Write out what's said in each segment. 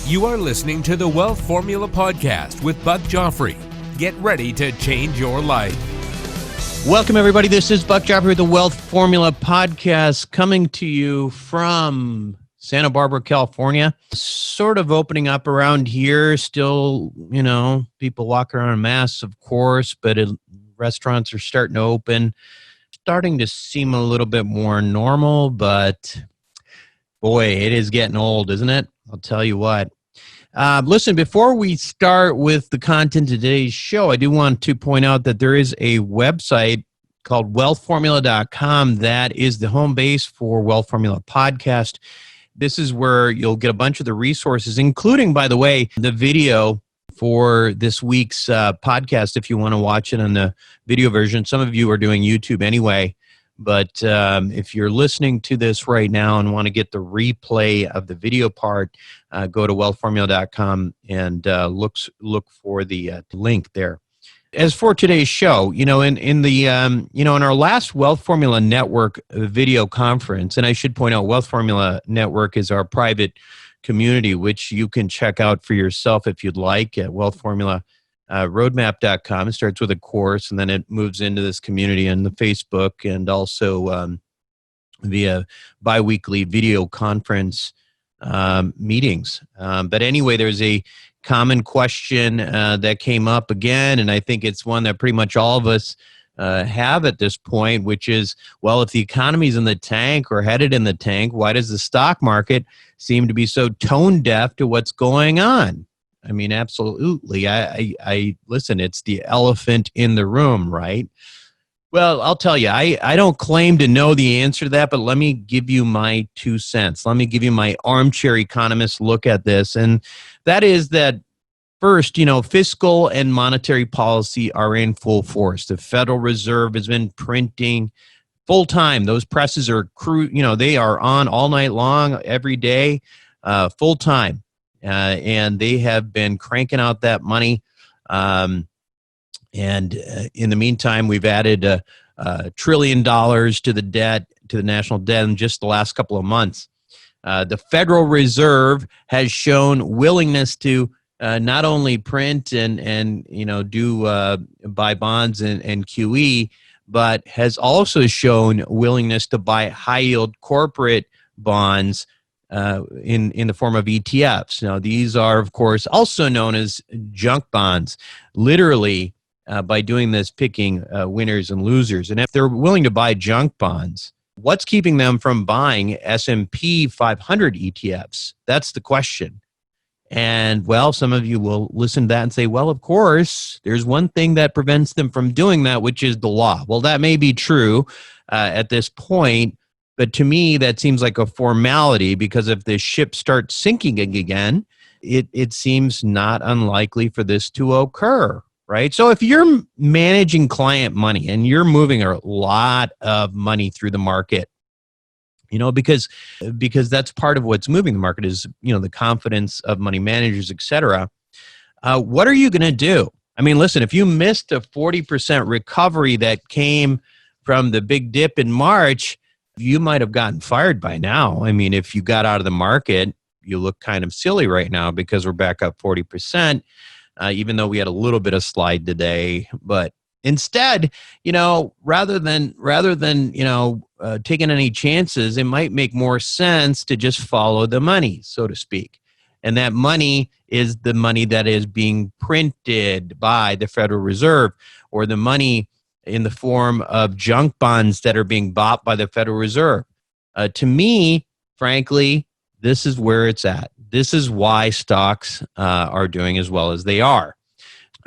You are listening to the Wealth Formula Podcast with Buck Joffrey. Get ready to change your life. Welcome, everybody. This is Buck Joffrey with the Wealth Formula Podcast, coming to you from Santa Barbara, California. Sort of opening up around here. Still, people walk around en masse, of course, but restaurants are starting to open. Starting to seem a little bit more normal, but boy, it is getting old, isn't it? I'll tell you what. Listen, before we start with the content of today's show, I do want to point out that there is a website called wealthformula.com that is the home base for Wealth Formula Podcast. This is where you'll get a bunch of the resources, including, by the way, the video for this week's podcast if you want to watch it on the video version. Some of you are doing YouTube anyway. But if you're listening to this right now and want to get the replay of the video part, go to wealthformula.com and look for the link there. As for today's show, in our last Wealth Formula Network video conference, and I should point out, Wealth Formula Network is our private community, which you can check out for yourself if you'd like at wealthformularoadmap.com. It starts with a course, and then it moves into this community on the Facebook and also via biweekly video conference meetings. But anyway, there's a common question that came up again, and I think it's one that pretty much all of us have at this point, which is, well, if the economy's in the tank or headed in the tank, why does the stock market seem to be so tone deaf to what's going on? I mean, absolutely. I listen, it's the elephant in the room, right? Well, I'll tell you, I don't claim to know the answer to that, but let me give you my 2 cents. Let me give you my armchair economist look at this. And that is that first, fiscal and monetary policy are in full force. The Federal Reserve has been printing full time. Those presses are they are on all night long, every day, full time. And they have been cranking out that money. And in the meantime, we've added $1 trillion to the debt, to the national debt in just the last couple of months. The Federal Reserve has shown willingness to not only print and do buy bonds and QE, but has also shown willingness to buy high yield corporate bonds in the form of ETFs. Now, these are, of course, also known as junk bonds, literally by doing this, picking winners and losers. And if they're willing to buy junk bonds, what's keeping them from buying S&P 500 ETFs? That's the question. And, well, some of you will listen to that and say, well, of course, there's one thing that prevents them from doing that, which is the law. Well, that may be true at this point. But to me, that seems like a formality, because if the ship starts sinking again, it seems not unlikely for this to occur, right? So if you're managing client money and you're moving a lot of money through the market, because that's part of what's moving the market is, the confidence of money managers, et cetera. What are you going to do? I mean, listen, if you missed a 40% recovery that came from the big dip in March, you might have gotten fired by now. I mean, if you got out of the market, you look kind of silly right now because we're back up 40%, even though we had a little bit of slide today. But instead, rather than taking any chances, it might make more sense to just follow the money, so to speak. And that money is the money that is being printed by the Federal Reserve, or the money in the form of junk bonds that are being bought by the Federal Reserve. To me, frankly, this is where it's at. This is why stocks are doing as well as they are.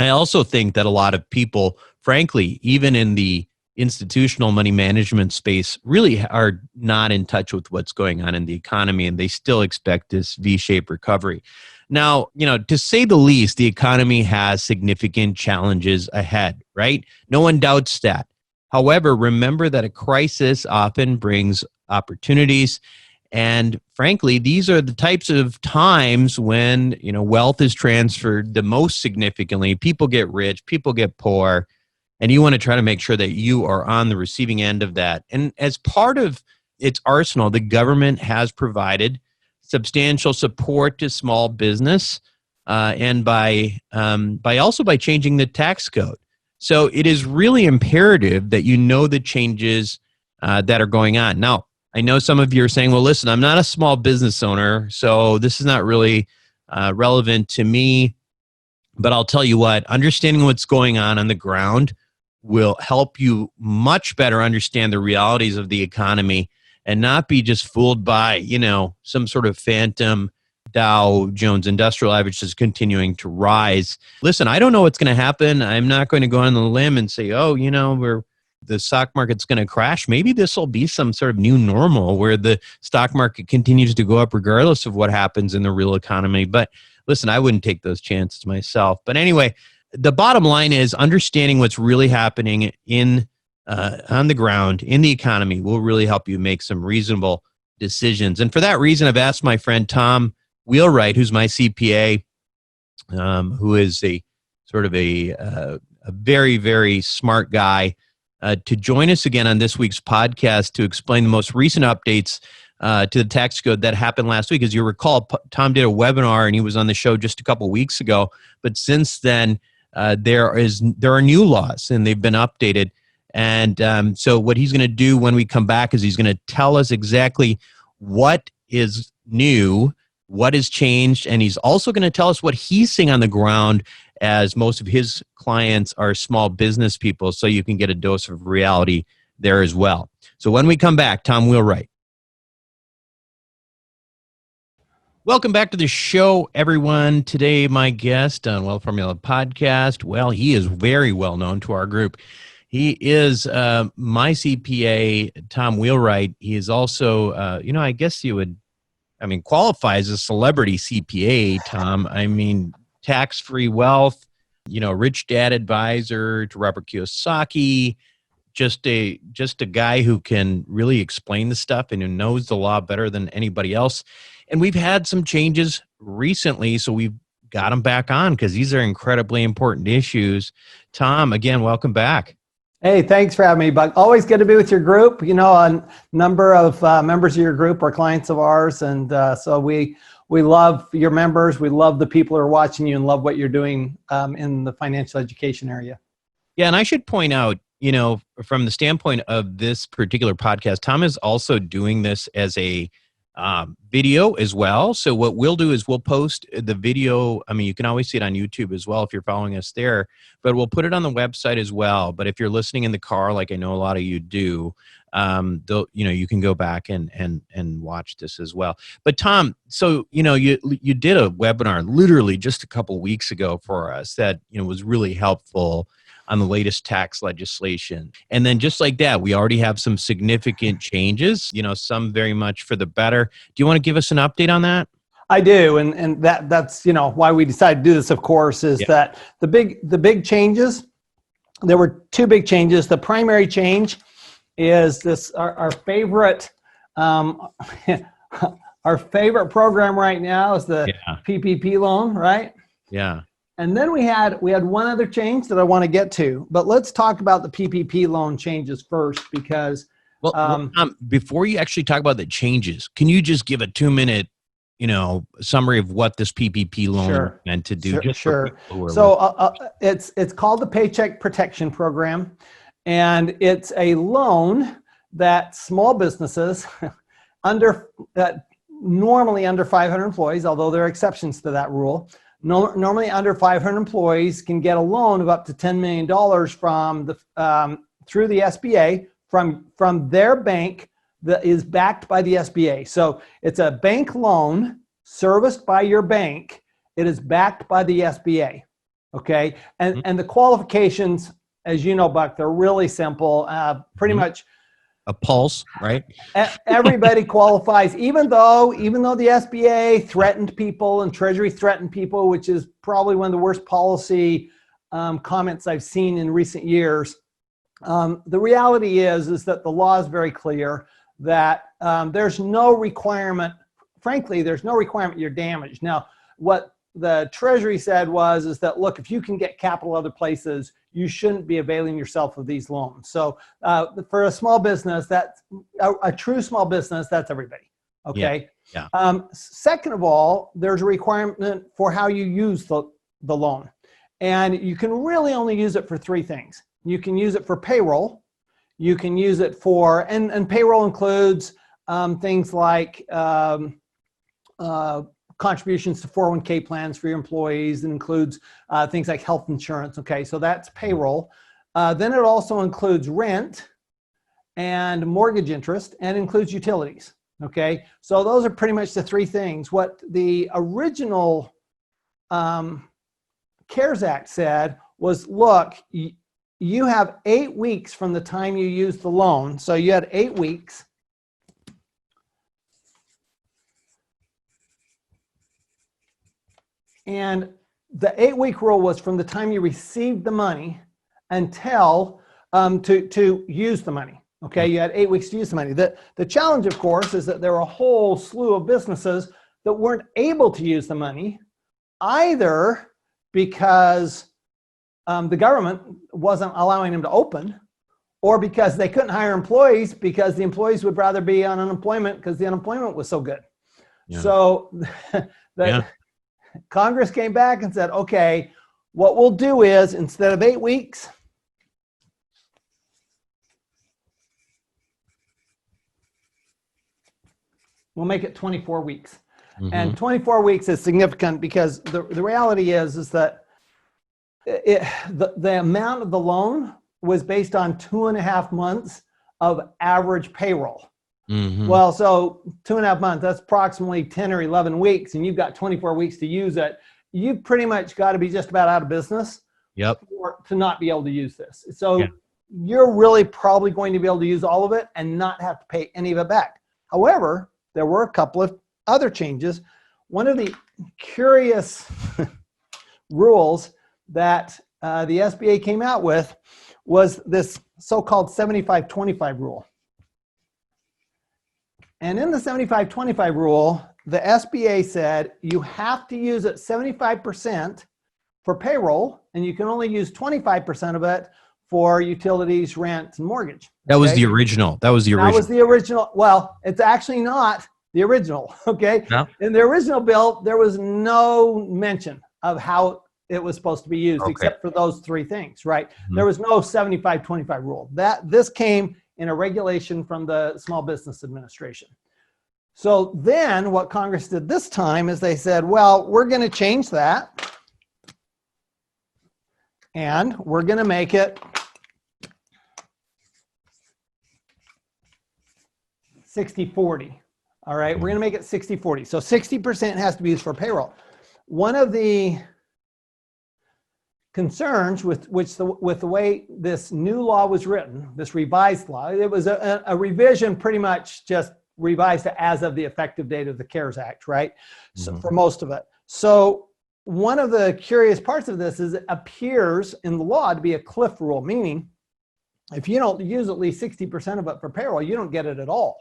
I also think that a lot of people, frankly, even in the institutional money management space, really are not in touch with what's going on in the economy, and they still expect this V-shaped recovery. Now, to say the least, the economy has significant challenges ahead, right? No one doubts that. However, remember that a crisis often brings opportunities. And frankly, these are the types of times when, wealth is transferred the most significantly. People get rich, people get poor, and you want to try to make sure that you are on the receiving end of that. And as part of its arsenal, the government has provided substantial support to small business, and by also by changing the tax code. So it is really imperative that you know the changes that are going on. Now, I know some of you are saying, well, listen, I'm not a small business owner, so this is not really relevant to me. But I'll tell you what, understanding what's going on the ground will help you much better understand the realities of the economy and not be just fooled by, some sort of phantom Dow Jones Industrial Average is continuing to rise. Listen, I don't know what's going to happen. I'm not going to go on the limb and say, the stock market's going to crash. Maybe this will be some sort of new normal where the stock market continues to go up regardless of what happens in the real economy. But listen, I wouldn't take those chances myself. But anyway, the bottom line is understanding what's really happening on the ground in the economy will really help you make some reasonable decisions. And for that reason, I've asked my friend Tom Wheelwright, who's my CPA, who is a sort of a very, very smart guy, to join us again on this week's podcast to explain the most recent updates to the tax code that happened last week. As you recall, Tom did a webinar and he was on the show just a couple weeks ago. But since then, there are new laws and they've been updated. And so what he's going to do when we come back is he's going to tell us exactly what is new, what has changed, and he's also going to tell us what he's seeing on the ground, as most of his clients are small business people, so you can get a dose of reality there as well. So when we come back, Tom Wheelwright. Welcome back to the show, everyone. Today, my guest on Wealth Formula Podcast, well, he is very well known to our group. He is my CPA, Tom Wheelwright. He is also, I guess you would, qualify as a celebrity CPA, Tom. Tax-free wealth, rich dad advisor to Robert Kiyosaki, just a guy who can really explain the stuff and who knows the law better than anybody else. And we've had some changes recently, so we've got him back on because these are incredibly important issues. Tom, again, welcome back. Hey, thanks for having me, Buck. Always good to be with your group. A number of members of your group are clients of ours, and so we love your members. We love the people who are watching you and love what you're doing in the financial education area. Yeah, and I should point out, from the standpoint of this particular podcast, Tom is also doing this as a video as well. So what we'll do is we'll post the video. You can always see it on YouTube as well if you're following us there, but we'll put it on the website as well. But if you're listening in the car, like I know a lot of you do, you can go back and watch this as well. But Tom, so you did a webinar literally just a couple weeks ago for us that was really helpful on the latest tax legislation. And then just like that, we already have some significant changes, some very much for the better. Do you want to give us an update on that? I do, and that's why we decided to do this, of course, is that the big changes, there were two big changes. The primary change is this our favorite our favorite program right now is the PPP loan, right? Yeah. And then we had one other change that I want to get to, but let's talk about the PPP loan changes first, because before you actually talk about the changes, can you just give a 2-minute summary of what this PPP loan is meant to do? Sure. So it's called the Paycheck Protection Program, and it's a loan that small businesses normally under 500 employees, although there are exceptions to that rule. Normally under 500 employees can get a loan of up to $10 million through the SBA from their bank that is backed by the SBA. So it's a bank loan serviced by your bank. It is backed by the SBA. Okay. And the qualifications, as you know, Buck, they're really simple. Pretty much a pulse, right? Everybody qualifies, even though the SBA threatened people and Treasury threatened people, which is probably one of the worst policy comments I've seen in recent years. The reality is that the law is very clear that there's no requirement. Frankly, there's no requirement you're damaged. Now, what the Treasury said is that, look, if you can get capital other places, you shouldn't be availing yourself of these loans. So for a small business, that's a true small business, that's everybody. Okay. Yeah. Second of all, there's a requirement for how you use the loan. And you can really only use it for three things. You can use it for payroll. You can use it for, and payroll includes things like contributions to 401k plans for your employees. It includes things like health insurance. Okay, so that's payroll. Then it also includes rent and mortgage interest, and includes utilities. Okay, so those are pretty much the three things. What the original CARES Act said was, look, you have 8 weeks from the time you use the loan. So you had 8 weeks. And the 8-week rule was from the time you received the money until to use the money. Okay, you had 8 weeks to use the money. The challenge, of course, is that there are a whole slew of businesses that weren't able to use the money, either because the government wasn't allowing them to open, or because they couldn't hire employees because the employees would rather be on unemployment because the unemployment was so good. Yeah. So Congress came back and said, okay, what we'll do is, instead of 8 weeks, we'll make it 24 weeks. Mm-hmm. And 24 weeks is significant because the reality is that the amount of the loan was based on 2.5 months of average payroll. Mm-hmm. Well, so 2.5 months, that's approximately 10 or 11 weeks, and you've got 24 weeks to use it. You've pretty much got to be just about out of business to not be able to use this. So you're really probably going to be able to use all of it and not have to pay any of it back. However, there were a couple of other changes. One of the curious rules that the SBA came out with was this so-called 75-25 rule. And in the 75-25 rule, the SBA said you have to use it 75% for payroll, and you can only use 25% of it for utilities, rent, and mortgage. That was the original. That was the original. Well, it's actually not the original. Okay. No? In the original bill, there was no mention of how it was supposed to be used, except for those three things, right? Mm-hmm. There was no 75-25 rule. This came in a regulation from the Small Business Administration. So then what Congress did this time is they said, well, we're going to change that, and we're going to make it 60-40. All right, we're going to make it 60-40. So 60% has to be used for payroll. One of the concerns with the way this new law was written, this revised law, it was a revision, pretty much just revised as of the effective date of the CARES Act, right? So for most of it. So one of the curious parts of this is it appears in the law to be a cliff rule, meaning if you don't use at least 60% of it for payroll, you don't get it at all,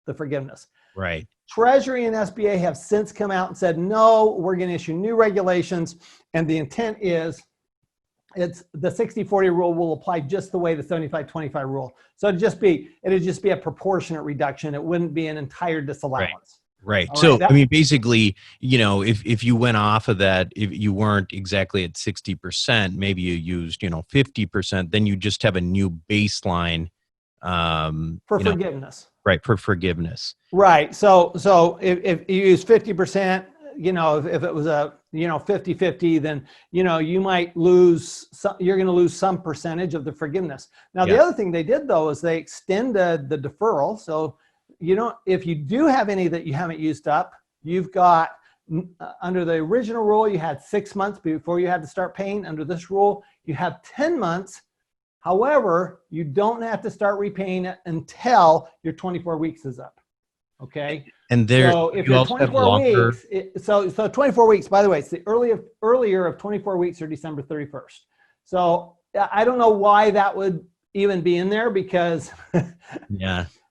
the forgiveness. Right. Treasury and SBA have since come out and said, no, we're going to issue new regulations, and the intent is it's the 60-40 rule will apply just the way the 75-25 rule. So it'd just be a proportionate reduction. It wouldn't be an entire disallowance. Right. So, I mean, basically, you know, if you went off of that, if you weren't exactly at 60%, maybe you used, 50%, then you just have a new baseline. For forgiveness. Right. For forgiveness. Right. So if you use 50%, if it was a, 50-50, then, you might lose, you're going to lose some percentage of the forgiveness. Now, the other thing they did, though, is they extended the deferral. So, if you do have any that you haven't used up, you've got, under the original rule, you had 6 months before you had to start paying. Under this rule, you have 10 months. However, you don't have to start repaying it until your 24 weeks is up. Okay. And there, so if you're 24 weeks, so 24 weeks, by the way, it's the earlier of 24 weeks or December 31st. So I don't know why that would even be in there, because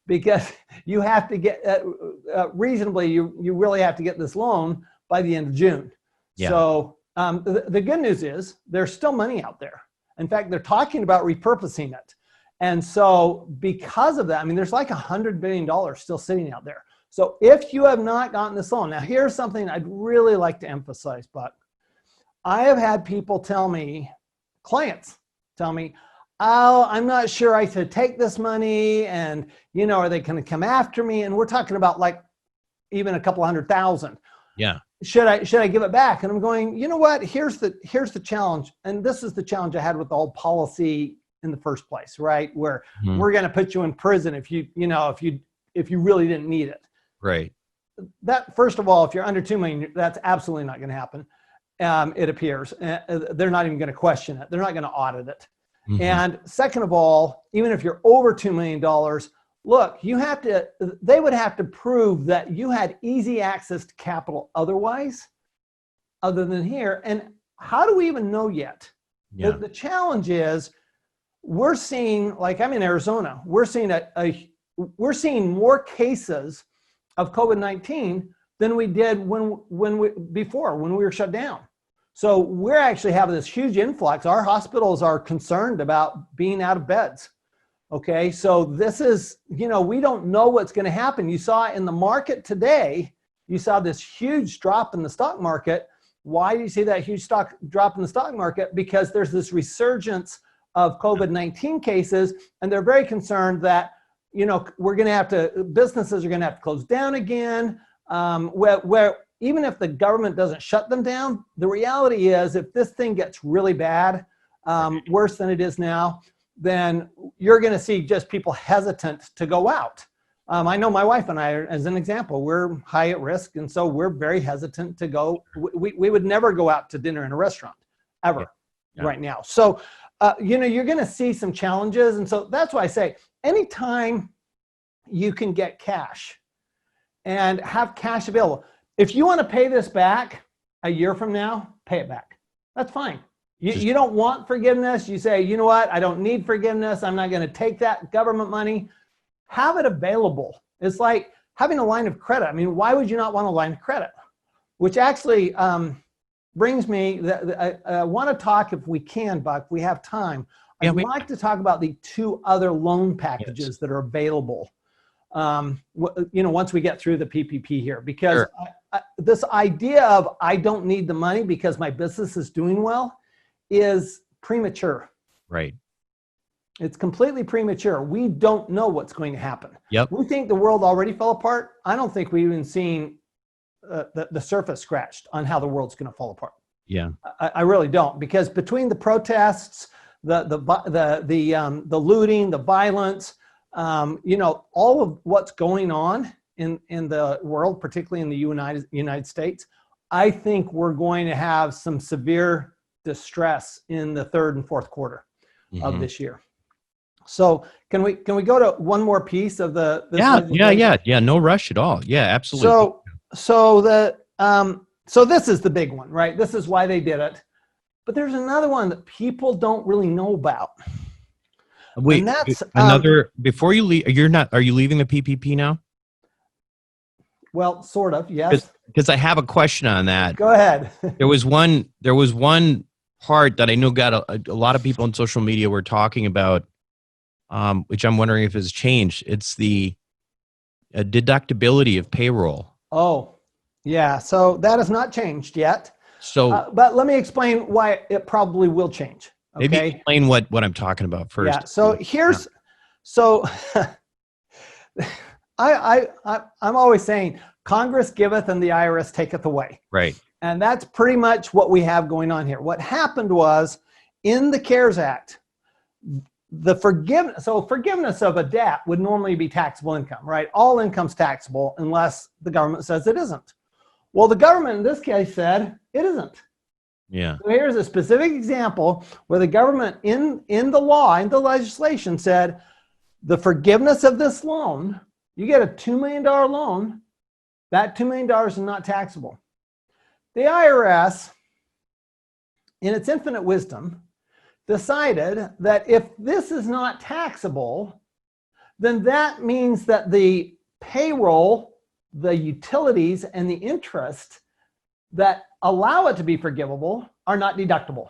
because you have to get reasonably, you really have to get this loan by the end of June. Yeah. So the good news is there's still money out there. In fact, they're talking about repurposing it. And so because of that, I mean, there's like $100 billion still sitting out there. So if you have not gotten this loan, now here's something I'd really like to emphasize, Buck. I have had people tell me, clients tell me, oh, I'm not sure I should take this money, and are they going to come after me? And we're talking about like even a couple $100,000. Yeah. Should I give it back? And I'm going, you know what? Here's the challenge, and this is the challenge I had with the whole policy in the first place, right? Where we're going to put you in prison if you really didn't need it. Right. That, first of all, if you're under 2 million, that's absolutely not going to happen. It appears they're not even going to question it. They're not going to audit it. Mm-hmm. And second of all, even if you're over $2 million, look, they would have to prove that you had easy access to capital otherwise, other than here. And how do we even know yet? Yeah. The challenge is we're seeing, like I'm in Arizona, we're seeing we're seeing more cases of COVID-19 than we did when we were shut down. So we're actually having this huge influx. Our hospitals are concerned about being out of beds. Okay, so this is, we don't know what's going to happen. You saw in the market today, you saw this huge drop in the stock market. Why do you see that huge drop in the stock market? Because there's this resurgence of COVID-19 cases, and they're very concerned that, businesses are going to have to close down again, where even if the government doesn't shut them down, the reality is if this thing gets really bad, worse than it is now, then you're going to see just people hesitant to go out. I know my wife and I, as an example, we're high at risk, and so we're very hesitant to go. We would never go out to dinner in a restaurant, ever, right now. So, you're going to see some challenges, and so that's why I say anytime you can get cash and have cash available, if you want to pay this back a year from now, pay it back. That's fine. You don't want forgiveness. You say, you know what? I don't need forgiveness. I'm not going to take that government money. Have it available. It's like having a line of credit. I mean, why would you not want a line of credit? Which actually brings me, I want to talk, if we can, Buck, we have time. I'd like to talk about the two other loan packages that are available, once we get through the PPP here. Because this idea of I don't need the money because my business is doing well is premature. Right. It's completely premature. We don't know what's going to happen. Yep. We think the world already fell apart. I don't think we've even seen the surface scratched on how the world's going to fall apart. Yeah. I really don't, because between the protests, the looting, the violence, all of what's going on in the world, particularly in the United States, I think we're going to have some severe distress in the third and fourth quarter of this year. So can we go to one more piece of the? Yeah. No rush at all. Yeah, absolutely. So this is the big one, right? This is why they did it. But there's another one that people don't really know about. Wait, and that's before you leave, are you leaving the PPP now? Well, sort of, yes. Because I have a question on that. Go ahead. There was one part that I know got a lot of people on social media were talking about, which I'm wondering if has changed. It's the deductibility of payroll. Oh, yeah. So that has not changed yet. So, but let me explain why it probably will change. Okay? Maybe explain what I'm talking about first. Yeah. So I'm always saying Congress giveth and the IRS taketh away. Right. And that's pretty much what we have going on here. What happened was in the CARES Act, forgiveness of a debt would normally be taxable income, right? All income's taxable unless the government says it isn't. Well, the government in this case said it isn't. Yeah. So here's a specific example where the government in the law, in the legislation said the forgiveness of this loan, you get a $2 million loan, that $2 million is not taxable. The IRS, in its infinite wisdom, decided that if this is not taxable, then that means that the payroll, the utilities, and the interest that allow it to be forgivable are not deductible.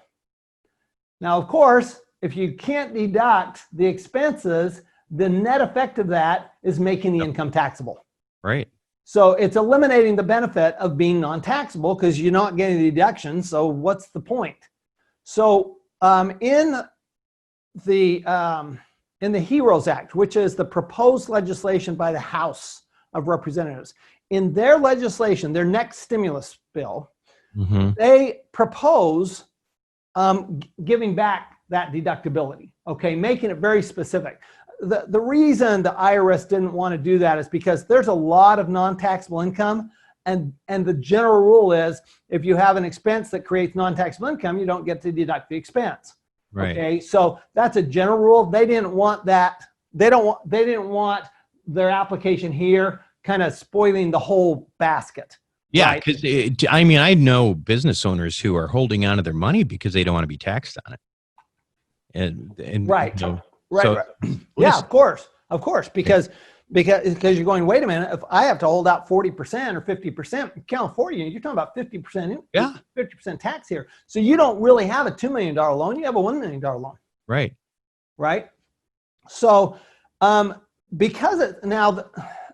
Now, of course, if you can't deduct the expenses, the net effect of that is making the income taxable. Right. So it's eliminating the benefit of being non-taxable because you're not getting the deduction. So what's the point? So in the HEROES Act, which is the proposed legislation by the House of Representatives, in their legislation, their next stimulus bill, they propose giving back that deductibility, okay, making it very specific. The reason the IRS didn't want to do that is because there's a lot of non-taxable income, and the general rule is if you have an expense that creates non-taxable income, you don't get to deduct the expense. Right. Okay, so that's a general rule. They didn't want that. They didn't want their application here kind of spoiling the whole basket. Yeah, right? because I mean, I know business owners who are holding on to their money because they don't want to be taxed on it. And right, you know, right, so right. Yeah, of course, because you're going, wait a minute, if I have to hold out 40% or 50%, in California, you're talking about 50%, yeah, 50% tax here. So you don't really have a $2 million loan, you have a $1 million loan. right. Right. So because now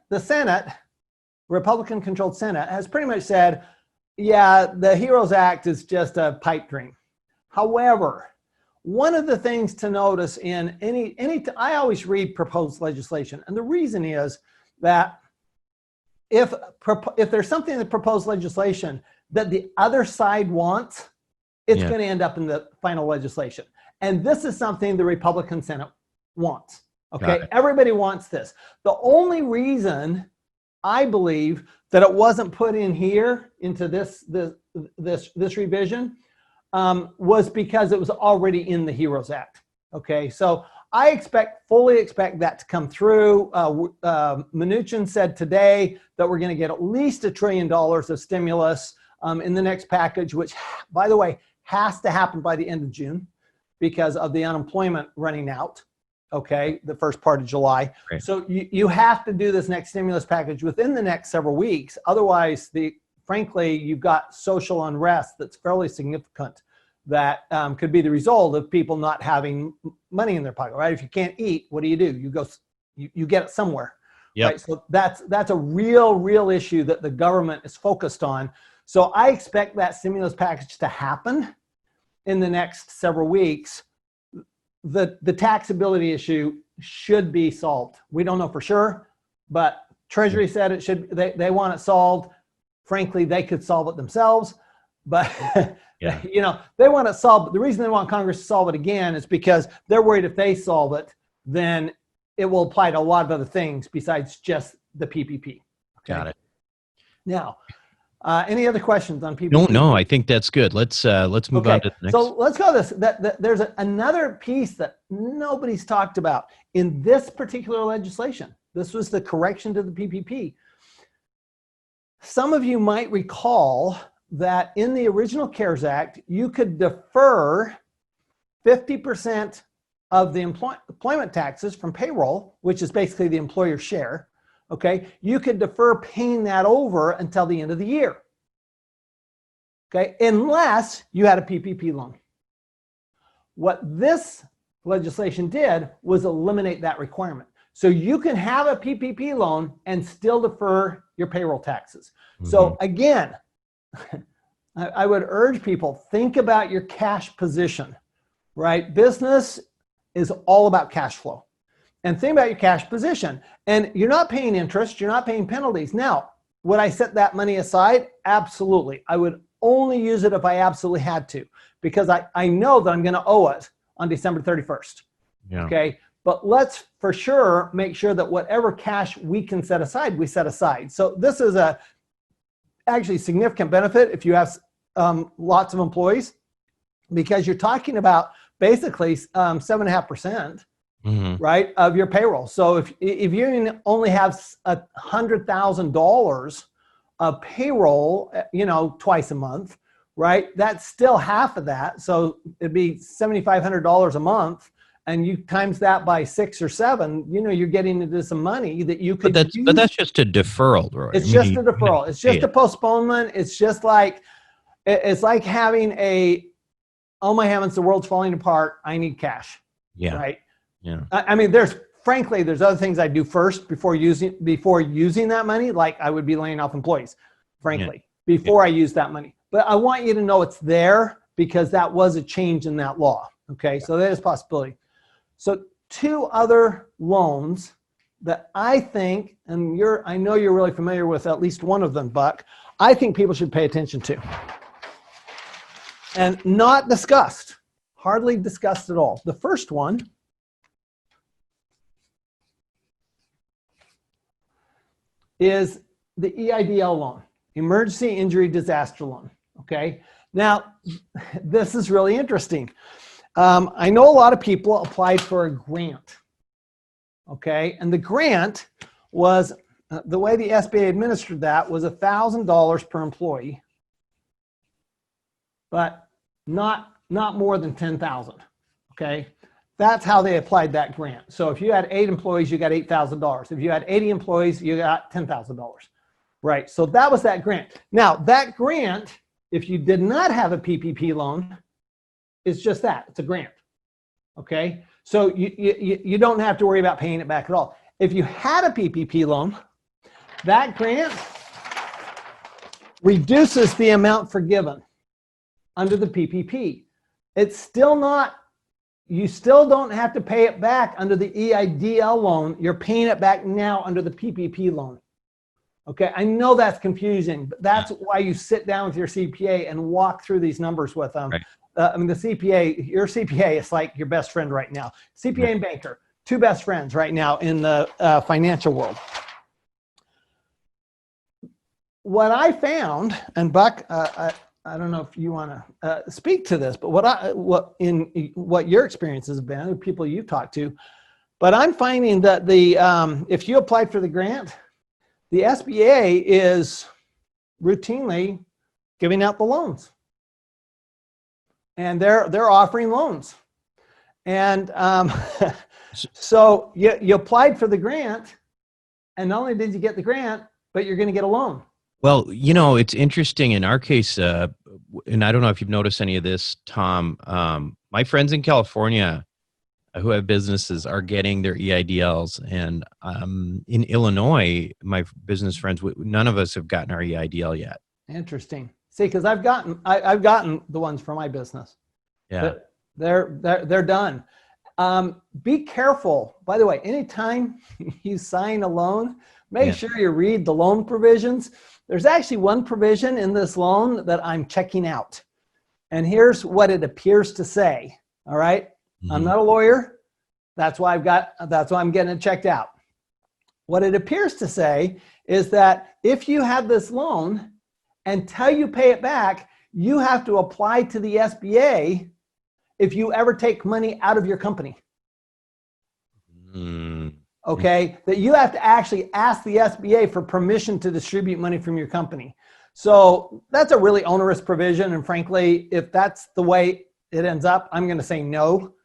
the Senate, Republican controlled Senate, has pretty much said, yeah, the HEROES Act is just a pipe dream. However, one of the things to notice in I always read proposed legislation, and the reason is that if there's something in the proposed legislation that the other side wants, it's going to end up in the final legislation. And this is something the Republican Senate wants. Okay, everybody wants this. The only reason I believe that it wasn't put in here into this revision was because it was already in the HEROES Act. Okay, so I fully expect that to come through. Mnuchin said today that we're going to get at least $1 trillion of stimulus in the next package, which, by the way, has to happen by the end of June because of the unemployment running out. Okay, the first part of July. Right. So you have to do this next stimulus package within the next several weeks. Otherwise, frankly, you've got social unrest that's fairly significant that could be the result of people not having money in their pocket, right? If you can't eat, what do? You get it somewhere. Yep. Right? So that's a real issue that the government is focused on. So I expect that stimulus package to happen in the next several weeks. The taxability issue should be solved. We don't know for sure, but Treasury said it should. They want it solved. Frankly, they could solve it themselves, but yeah. They want it solved. The reason they want Congress to solve it again is because they're worried if they solve it, then it will apply to a lot of other things besides just the PPP. Okay? Got it. Now, any other questions on PPP? No, I think that's good. Let's move on to the next. So let's go this. There's another piece that nobody's talked about in this particular legislation. This was the correction to the PPP. Some of you might recall that in the original CARES Act, you could defer 50% of the employment taxes from payroll, which is basically the employer's share. Okay, you could defer paying that over until the end of the year. Okay, unless you had a PPP loan. What this legislation did was eliminate that requirement. So you can have a PPP loan and still defer your payroll taxes. So again, I would urge people, think about your cash position, right? Business is all about cash flow. And think about your cash position. And you're not paying interest, you're not paying penalties. Now, would I set that money aside? Absolutely. I would only use it if I absolutely had to, because I know that I'm going to owe it on December 31st. Yeah. Okay. But let's for sure make sure that whatever cash we can set aside, we set aside. So this is a actually significant benefit if you have lots of employees, because you're talking about basically 7.5%. Right, of your payroll. So if you only have $100,000 of payroll, twice a month, right? That's still half of that. So it'd be $7,500 a month, and you times that by 6 or 7. You're getting into some money that you could. But that's just a deferral, right? It's just a deferral. It's just a postponement. It's just like it's like having oh my heavens, the world's falling apart. I need cash. Yeah. Right. Yeah. I mean, there's frankly, there's other things I do first before using that money. Like I would be laying off employees, frankly, before I use that money. But I want you to know it's there because that was a change in that law. Okay, so that is a possibility. So 2 other loans that I think, and I know you're really familiar with at least one of them, Buck, I think people should pay attention to. And not discussed, hardly discussed at all. The first one is the EIDL loan, Emergency Injury Disaster Loan, okay? Now, this is really interesting. I know a lot of people applied for a grant, okay? And the grant was, the way the SBA administered that was $1,000 per employee, but not more than 10,000, okay? That's how they applied that grant. So if you had 8 employees, you got $8,000. If you had 80 employees, you got $10,000, right? So that was that grant. Now, that grant, if you did not have a PPP loan, is just that, it's a grant, okay? So you don't have to worry about paying it back at all. If you had a PPP loan, that grant reduces the amount forgiven under the PPP. It's still not, you still don't have to pay it back under the EIDL loan. You're paying it back now under the PPP loan. Okay, I know that's confusing, but that's why you sit down with your CPA and walk through these numbers with them. Right. I mean, the CPA, your CPA is like your best friend right now. CPA and banker, 2 best friends right now in the financial world. What I found, and Buck, I don't know if you want to speak to this, but what your experiences have been, the people you've talked to, but I'm finding that if you applied for the grant, the SBA is routinely giving out the loans, and they're offering loans, and so you applied for the grant, and not only did you get the grant, but you're going to get a loan. Well, you know, it's interesting in our case, and I don't know if you've noticed any of this, Tom. My friends in California who have businesses are getting their EIDLs, and in Illinois, my business friends, none of us have gotten our EIDL yet. Interesting. See, because I've gotten the ones for my business. Yeah, they're done. Be careful. By the way, anytime you sign a loan, make sure you read the loan provisions. There's actually one provision in this loan that I'm checking out. And here's what it appears to say. All right. Mm-hmm. I'm not a lawyer. That's why I'm getting it checked out. What it appears to say is that if you have this loan, until you pay it back, you have to apply to the SBA if you ever take money out of your company. Okay, that you have to actually ask the SBA for permission to distribute money from your company. So that's a really onerous provision. And frankly, if that's the way it ends up, I'm going to say no,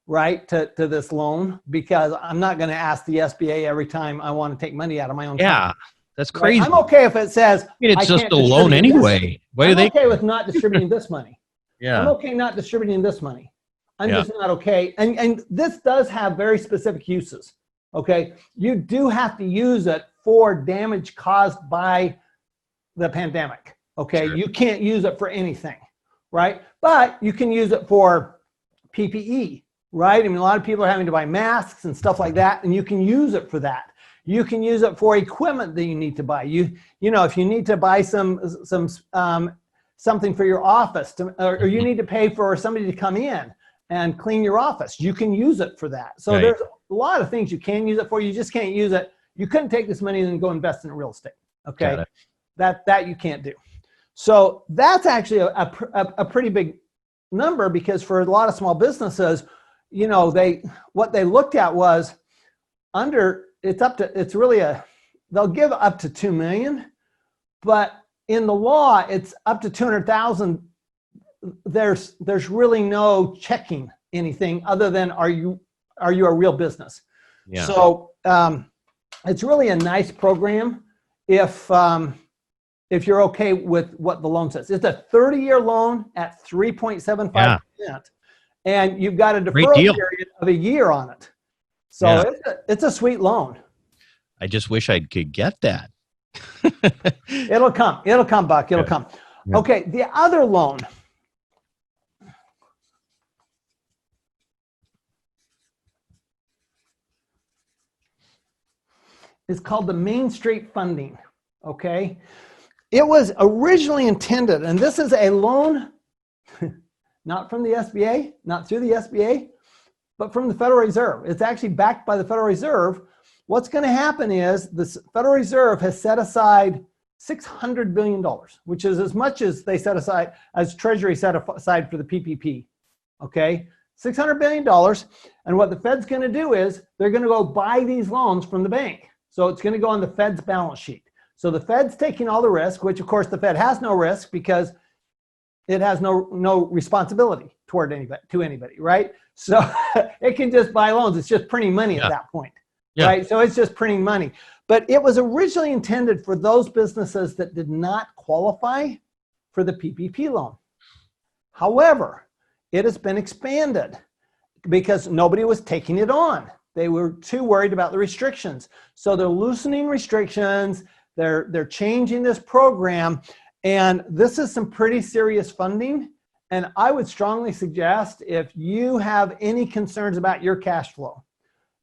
right, to this loan, because I'm not going to ask the SBA every time I want to take money out of my own company. That's crazy. Right? I'm okay if it says, I mean, it's just a loan anyway. I'm okay with not distributing this money. I'm okay not distributing this money. I'm just not okay. And this does have very specific uses. Okay, you do have to use it for damage caused by the pandemic. Okay, you can't use it for anything, right? But you can use it for PPE, right? I mean, a lot of people are having to buy masks and stuff like that, and you can use it for that. You can use it for equipment that you need to buy. You know, if you need to buy something for your office, or you need to pay for somebody to come in and clean your office, you can use it for that. So there's a lot of things you can use it for. You just can't use it. You couldn't take this money and go invest in real estate. Okay, that you can't do. So that's actually a pretty big number, because for a lot of small businesses, you know, what they looked at was they'll give up to 2 million, but in the law it's up to 200,000. There's really no checking anything other than are you a real business? Yeah. So it's really a nice program if you're okay with what the loan says. It's a 30-year loan at 3.75%, and you've got a deferral period of a year on it. So Yeah. it's a sweet loan. I just wish I could get that. It'll come, Buck, it'll come. Yeah. Okay, the other loan. Is called the Main Street funding, okay? It was originally intended, and this is a loan, not from the SBA, not through the SBA, but from the Federal Reserve. It's actually backed by the Federal Reserve. What's gonna happen is the Federal Reserve has set aside $600 billion, which is as much as they set aside, as Treasury set aside for the PPP, okay? $600 billion, and what the Fed's gonna do is they're gonna go buy these loans from the bank. So it's gonna go on the Fed's balance sheet. So the Fed's taking all the risk, which of course the Fed has no risk because it has no responsibility toward anybody, right? So it can just buy loans. It's just printing money at that point, right? So it's just printing money. But it was originally intended for those businesses that did not qualify for the PPP loan. However, it has been expanded because nobody was taking it on. They were too worried about the restrictions. So they're loosening restrictions. They're changing this program. And this is some pretty serious funding. And I would strongly suggest if you have any concerns about your cash flow,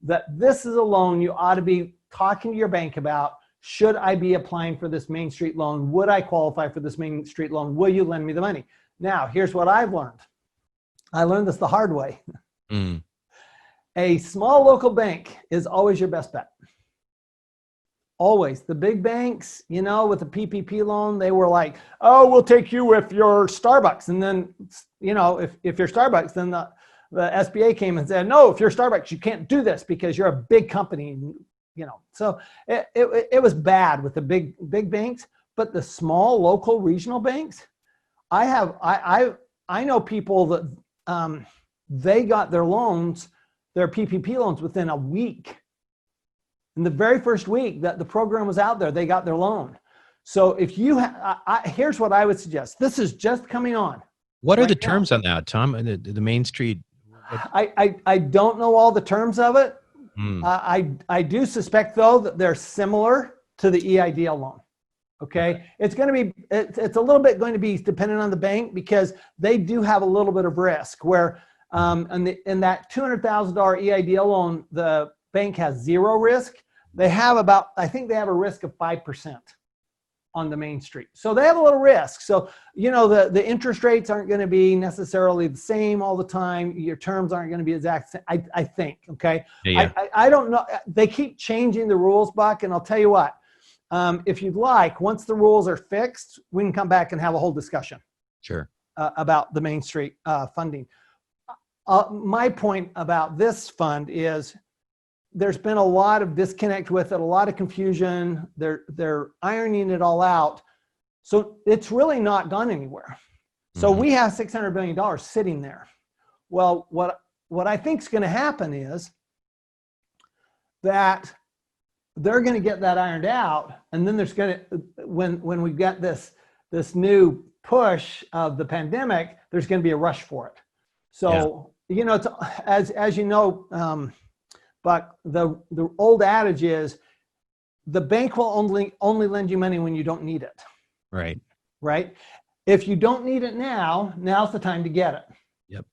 that this is a loan you ought to be talking to your bank about. Should I be applying for this Main Street loan? Would I qualify for this Main Street loan? Will you lend me the money? Now, here's what I've learned. I learned this the hard way. A small local bank is always your best bet. Always. The big banks, you know, with the PPP loan, they were like, oh, we'll take you if you're Starbucks. And then, you know, if you're Starbucks, then the SBA came and said, no, if you're Starbucks, you can't do this because you're a big company, you know. So it was bad with the big banks, but the small local regional banks, I know people that they got their loans, their PPP loans within a week. In the very first week that the program was out there, they got their loan. So if you, here's what I would suggest. This is just coming on. What are the terms on that, Tom? The Main Street? I don't know all the terms of it. I do suspect though that they're similar to the EIDL loan. Okay, it's going to be, it's a little bit going to be dependent on the bank because they do have a little bit of risk where in that $200,000 EIDL loan, the bank has zero risk. They have about, I think they have a risk of 5% on the Main Street. So they have a little risk. So, you know, the interest rates aren't going to be necessarily the same all the time. Your terms aren't going to be exact. I think, okay. I don't know. They keep changing the rules, Buck. And I'll tell you what, if you'd like, once the rules are fixed, we can come back and have a whole discussion. Sure. About the Main Street funding. My point about this fund is there's been a lot of disconnect with it, a lot of confusion. They're ironing it all out. So it's really not gone anywhere. So we have $600 billion sitting there. Well, what I think is going to happen is that they're going to get that ironed out. And then there's going to, when we get this new push of the pandemic, there's going to be a rush for it. So, you know, it's, as you know, but the old adage is the bank will only lend you money when you don't need it. Right. Right. If you don't need it now, now's the time to get it. Yep.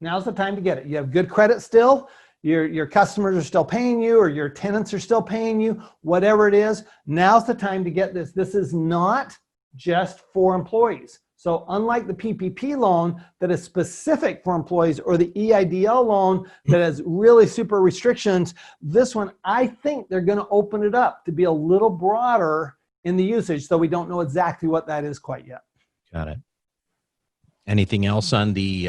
Now's the time to get it. You have good credit still. Your customers are still paying you, or your tenants are still paying you, whatever it is. Now's the time to get this. This is not just for employees. So unlike the PPP loan that is specific for employees, or the EIDL loan that has really super restrictions, this one, I think they're going to open it up to be a little broader in the usage, though we don't know exactly what that is quite yet. Got it. Anything else on the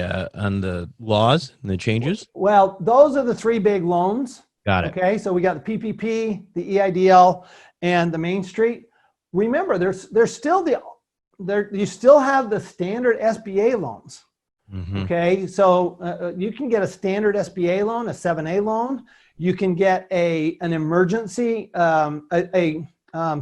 laws and the changes? Well, those are the three big loans. Got it. Okay, so we got the PPP, the EIDL, and the Main Street. Remember, there's still you still have the standard SBA loans. Okay, so you can get a standard SBA loan, a 7A loan. You can get an emergency,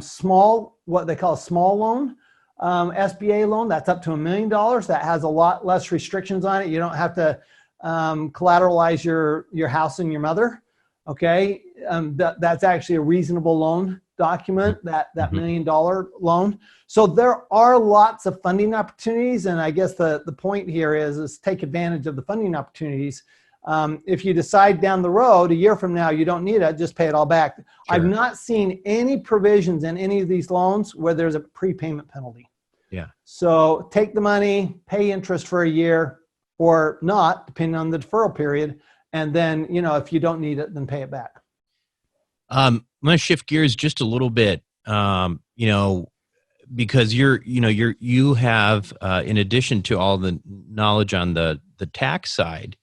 small, what they call a small loan, SBA loan. That's up to $1 million. That has a lot less restrictions on it. You don't have to collateralize your house and your mother. Okay, that's actually a reasonable loan document, that $1 million loan. So there are lots of funding opportunities, and I guess the point here is take advantage of the funding opportunities. If you decide down the road, a year from now, you don't need it, just pay it all back. Sure. I've not seen any provisions in any of these loans where there's a prepayment penalty. Yeah. So take the money, pay interest for a year or not, depending on the deferral period. And then, if you don't need it, then pay it back. I'm going to shift gears just a little bit, because you have, in addition to all the knowledge on the tax side,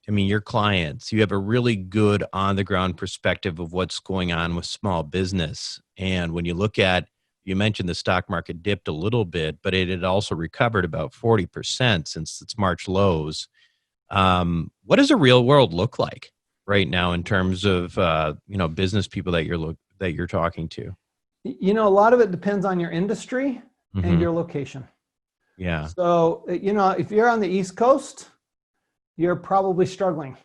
your clients, you have a really good on the ground perspective of what's going on with small business. And when you look at, you mentioned the stock market dipped a little bit, but it had also recovered about 40% since its March lows. What does a real world look like right now in terms of, business people that you're talking to? A lot of it depends on your industry and your location. Yeah. So, if you're on the East Coast, you're probably struggling,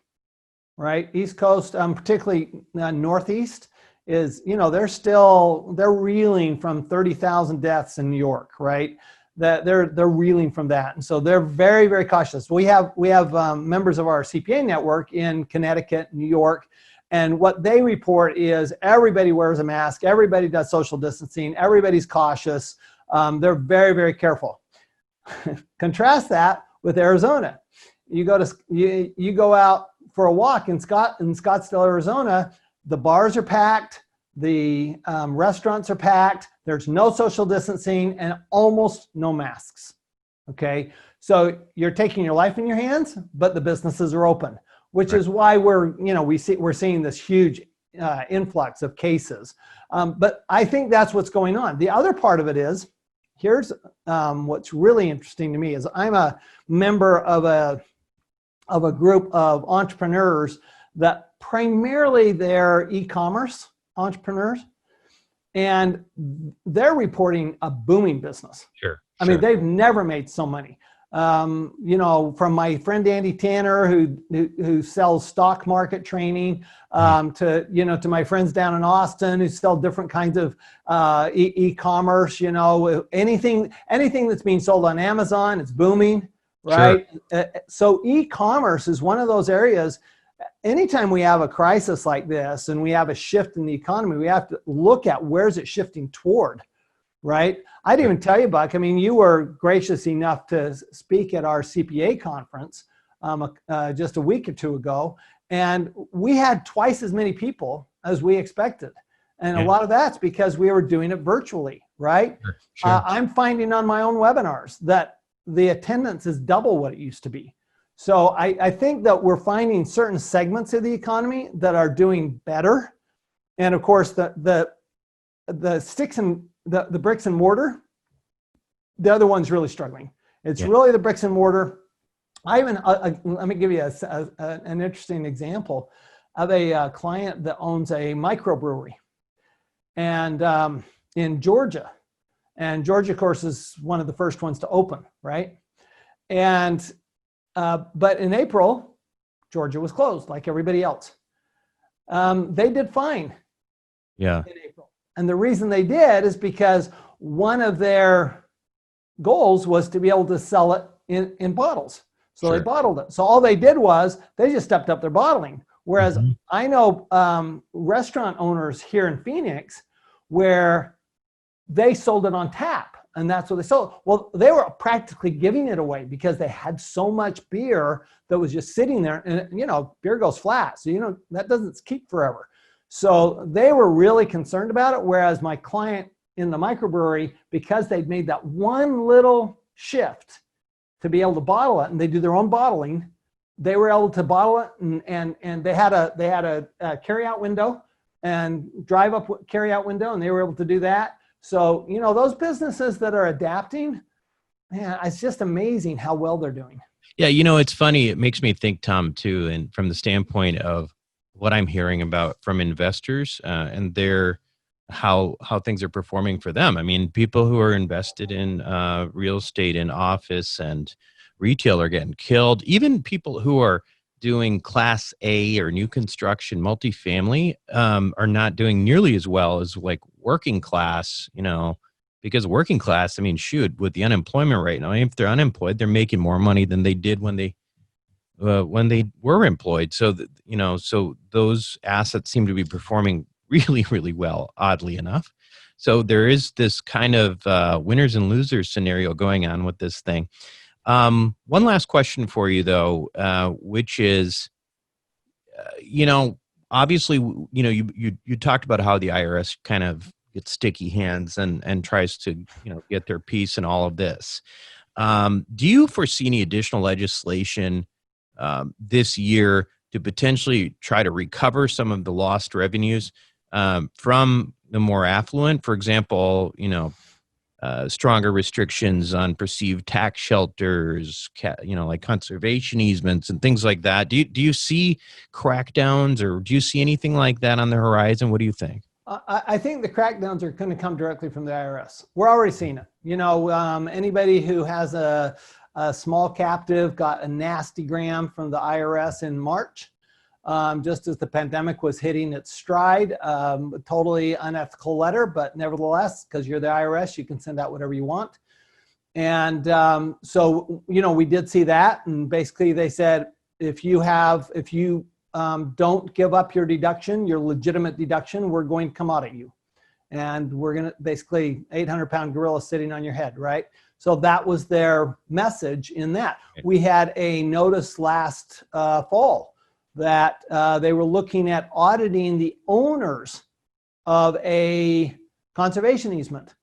right? East Coast, particularly Northeast, is, they're reeling from 30,000 deaths in New York, right? That they're reeling from that, and so they're very, very cautious. We have members of our CPA network in Connecticut, New York, and what they report is everybody wears a mask, everybody does social distancing, everybody's cautious. They're very, very careful. Contrast that with Arizona. You go out for a walk in Scottsdale, Arizona. The bars are packed, the restaurants are packed. There's no social distancing and almost no masks. Okay, so you're taking your life in your hands, but the businesses are open, which is why we're seeing this huge influx of cases. But I think that's what's going on. The other part of it is, here's what's really interesting to me is I'm a member of a group of entrepreneurs that primarily they're e-commerce entrepreneurs, and they're reporting a booming business. Sure. I mean, they've never made so money. From my friend Andy Tanner, who sells stock market training, to my friends down in Austin who sell different kinds of e-commerce. Anything that's being sold on Amazon, it's booming, right? Sure. So e-commerce is one of those areas. Anytime we have a crisis like this and we have a shift in the economy, we have to look at where's it shifting toward, right? I didn't even tell you, Buck. I mean, you were gracious enough to speak at our CPA conference just a week or two ago, and we had twice as many people as we expected. And a lot of that's because we were doing it virtually, right? Sure. I'm finding on my own webinars that the attendance is double what it used to be. So I think that we're finding certain segments of the economy that are doing better. And of course, the sticks and the bricks and mortar, the other one's really struggling. It's really the bricks and mortar. Let me give you an interesting example of a client that owns a microbrewery and in Georgia. And Georgia, of course, is one of the first ones to open, right? And but in April, Georgia was closed like everybody else. They did fine in April. And the reason they did is because one of their goals was to be able to sell it in bottles. So they bottled it. So all they did was they just stepped up their bottling. Whereas I know restaurant owners here in Phoenix where they sold it on tap. And that's what they sold. Well, they were practically giving it away because they had so much beer that was just sitting there. And, beer goes flat. So, that doesn't keep forever. So they were really concerned about it. Whereas my client in the microbrewery, because they'd made that one little shift to be able to bottle it, and they do their own bottling, they were able to bottle it. And they had a carry out window and drive up carry out window. And they were able to do that. So, those businesses that are adapting, man, it's just amazing how well they're doing. Yeah, it's funny. It makes me think, Tom, too, and from the standpoint of what I'm hearing about from investors and how things are performing for them. I mean, people who are invested in real estate and office and retail are getting killed. Even people who are doing Class A or new construction multifamily are not doing nearly as well as like working class, because working class, I mean, shoot, with the unemployment rate now, if they're unemployed, they're making more money than they did when they were employed. So, so those assets seem to be performing really, really well, oddly enough. So there is this kind of winners and losers scenario going on with this thing. One last question for you, though, which is, obviously, you talked about how the IRS kind of gets sticky hands and tries to, get their piece in all of this. Do you foresee any additional legislation this year to potentially try to recover some of the lost revenues from the more affluent? For example, stronger restrictions on perceived tax shelters, like conservation easements and things like that. Do you see crackdowns, or do you see anything like that on the horizon? What do you think? I think the crackdowns are going to come directly from the IRS. We're already seeing it. Anybody who has a small captive got a nasty gram from the IRS in March, just as the pandemic was hitting its stride. Totally unethical letter, but nevertheless, because you're the IRS, you can send out whatever you want. And so, we did see that. And basically they said, if you don't give up your deduction, your legitimate deduction, we're going to come audit you. And we're going to basically 800-pound gorilla sitting on your head, right? So that was their message in that. We had a notice last fall that they were looking at auditing the owners of a conservation easement.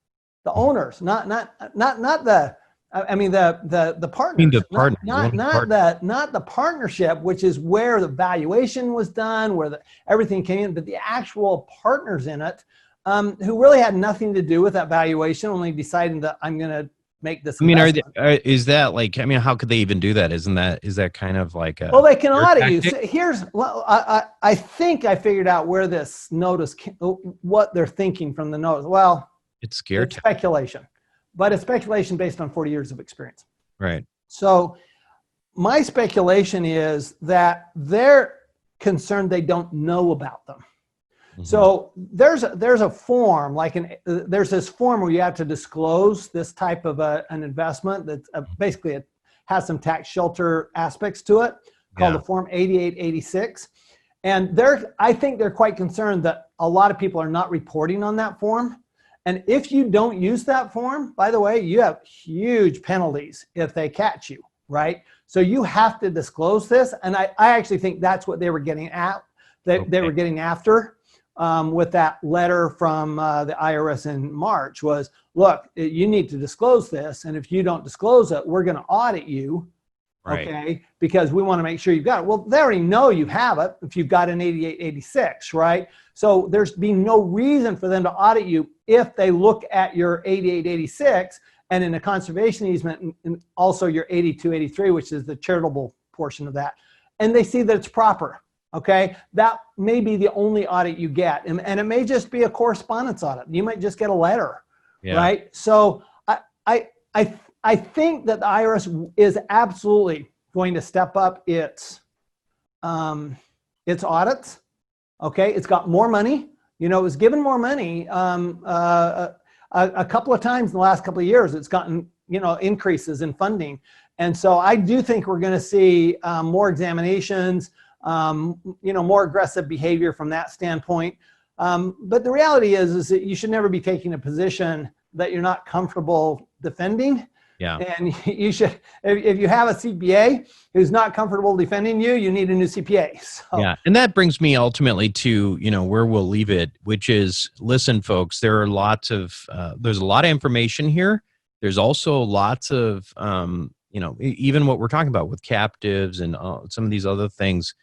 The owners, not the. I mean the partners. Not the partnership, which is where the valuation was done, where everything came in, but the actual partners in it, who really had nothing to do with that valuation, only deciding that I'm going to make this. I mean, is that like? I mean, how could they even do that? Is that kind of like a? Well, they can audit you. So I think I figured out where this notice, what they're thinking from the notice. Well, it's speculation, but it's speculation based on 40 years of experience. Right. So my speculation is that they're concerned they don't know about them. Mm-hmm. So there's a form, there's this form where you have to disclose this type of an investment that's basically it has some tax shelter aspects to it, called the Form 8886. And I think they're quite concerned that a lot of people are not reporting on that form. And if you don't use that form, by the way, you have huge penalties if they catch you, right? So you have to disclose this. And I actually think that's what they were getting at. They were getting after with that letter from the IRS in March was, look, you need to disclose this. And if you don't disclose it, we're going to audit you. Right. Okay, because we want to make sure you've got it. Well, they already know you have it if you've got an 8886, right? So there's been no reason for them to audit you if they look at your 8886 and in a conservation easement and also your 8283, which is the charitable portion of that, and they see that it's proper. Okay, that may be the only audit you get, and it may just be a correspondence audit. You might just get a letter, right? So I think that the IRS is absolutely going to step up its audits. Okay, it's got more money. It was given more money a couple of times in the last couple of years. It's gotten increases in funding, and so I do think we're going to see more examinations, more aggressive behavior from that standpoint. But the reality is that you should never be taking a position that you're not comfortable defending. Yeah. And you should, if you have a CPA who's not comfortable defending you, you need a new CPA. So. Yeah. And that brings me ultimately to, where we'll leave it, which is, listen, folks, there's a lot of information here. There's also lots of, even what we're talking about with captives and some of these other things.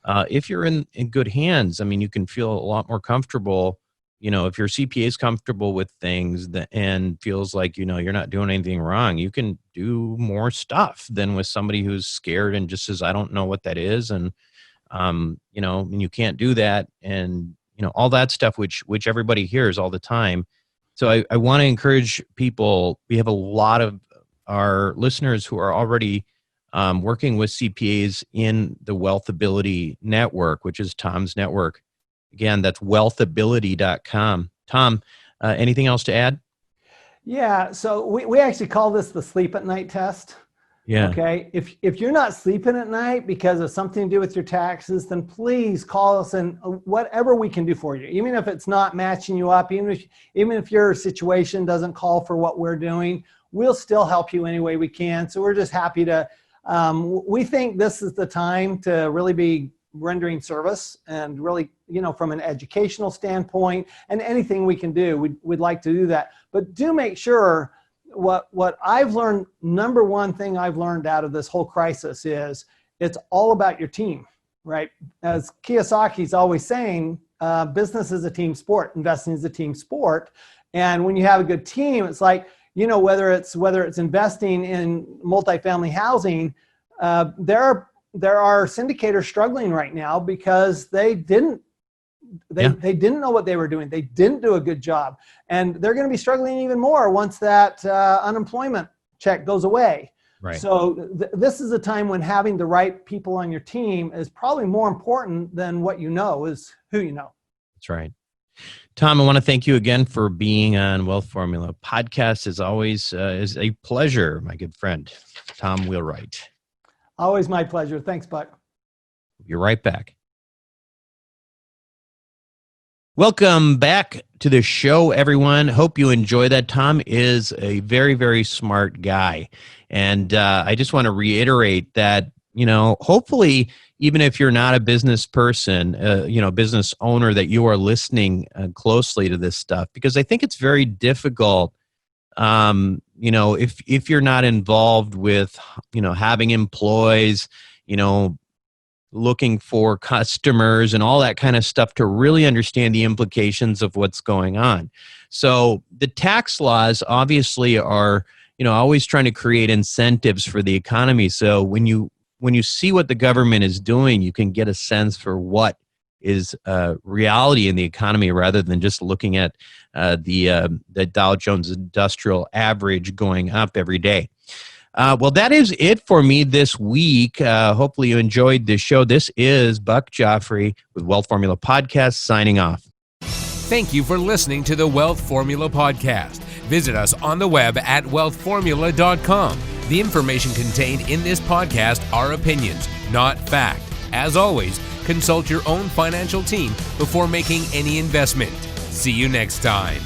If you're in good hands, I mean, you can feel a lot more comfortable. If your CPA is comfortable with things and feels like, you're not doing anything wrong, you can do more stuff than with somebody who's scared and just says, I don't know what that is. And, and you can't do that. And, all that stuff, which everybody hears all the time. So I want to encourage people. We have a lot of our listeners who are already working with CPAs in the Wealthability Network, which is Tom's network. Again, that's wealthability.com. Tom, anything else to add? Yeah, so we actually call this the sleep at night test. Yeah. Okay. If you're not sleeping at night because of something to do with your taxes, then please call us and whatever we can do for you. Even if it's not matching you up, even if your situation doesn't call for what we're doing, we'll still help you any way we can. So we're just happy to. We think this is the time to really be rendering service and really, from an educational standpoint and anything we can do, we'd like to do that. But do make sure. What I've learned, number one thing I've learned out of this whole crisis is it's all about your team, right? As Kiyosaki's always saying, business is a team sport, investing is a team sport. And when you have a good team, it's like, whether it's investing in multifamily housing, there are syndicators struggling right now because they didn't know what they were doing. They didn't do a good job. And they're going to be struggling even more once that unemployment check goes away. Right. So this is a time when having the right people on your team is probably more important than what you know is who you know. That's right. Tom, I want to thank you again for being on Wealth Formula Podcast. As always, is a pleasure, my good friend, Tom Wheelwright. Always my pleasure. Thanks, Buck. You're right back. Welcome back to the show, everyone. Hope you enjoy that. Tom is a very, very smart guy. And I just want to reiterate that, hopefully, even if you're not a business person, business owner, that you are listening closely to this stuff, because I think it's very difficult, if you're not involved with, having employees, looking for customers and all that kind of stuff to really understand the implications of what's going on. So the tax laws obviously are, always trying to create incentives for the economy. So when you see what the government is doing, you can get a sense for what is reality in the economy rather than just looking at the Dow Jones Industrial Average going up every day. Well, that is it for me this week. Hopefully you enjoyed this show. This is Buck Joffrey with Wealth Formula Podcast signing off. Thank you for listening to the Wealth Formula Podcast. Visit us on the web at wealthformula.com. The information contained in this podcast are opinions, not fact. As always, consult your own financial team before making any investment. See you next time.